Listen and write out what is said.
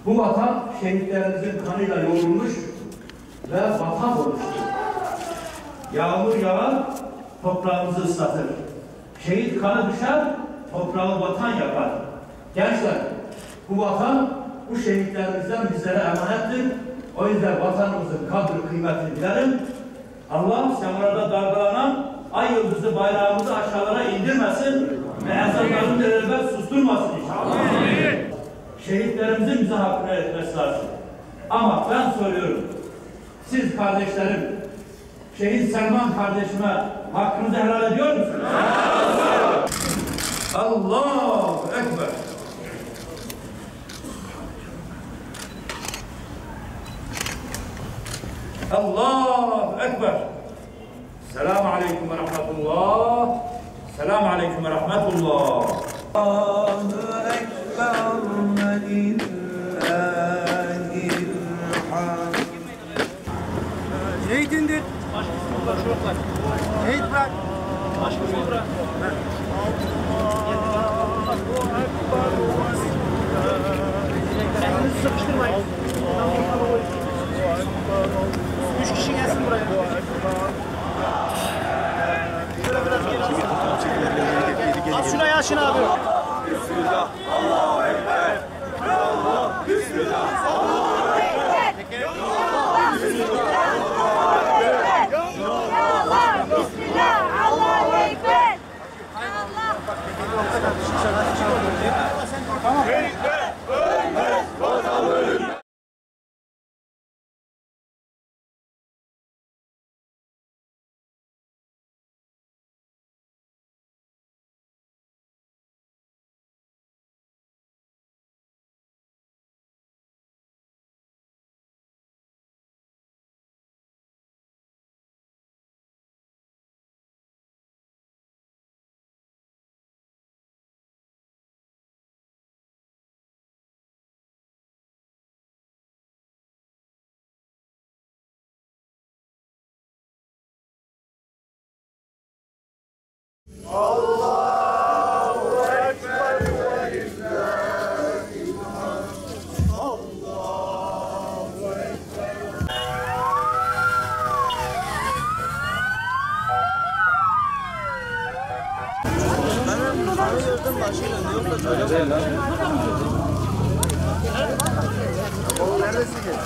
Bu vatan şehitlerimizin kanıyla yoğrulmuş ve vatan olmuştur. Yağmur yağar, toprağımızı ıslatır. Şehit kanı düşer, toprağı vatan yapar. Gençler, bu vatan bu şehitlerimizden bizlere emanettir. O yüzden vatanımızın kadri kıymetini bilelim. Allah semalarda dalgalanan ay yıldızı bayrağımızı aşağılara indirmesin ve ezanlarını derelebet susturmasın inşallah. Şehitlerimizin bize hakkını etmesi lazım. Ama ben soruyorum, siz kardeşlerim, şehit Selman kardeşime hakkınızı helal ediyor musunuz? Allahu Ekber. Allahu Ekber. Selamun Aleyküm ve Rahmetullah. Selamun Aleyküm ve Rahmetullah. Allahu Ekber. Şehit indir. Şehit bırak. Bırak. Kendinizi sıkıştırmayın. 3 kişi gelsin buraya. Şöyle biraz geri. Az şuraya açın abi. Bismillah. Allahu Ekber. Allah. Bismillah. Allahu Ekber. Bismillah, Allahu Ekber. Tamam. Ölmez, vatan ölür. Allahu Ekber ve lillahi'l-hamd. Allahu Ekber. Neredesiniz?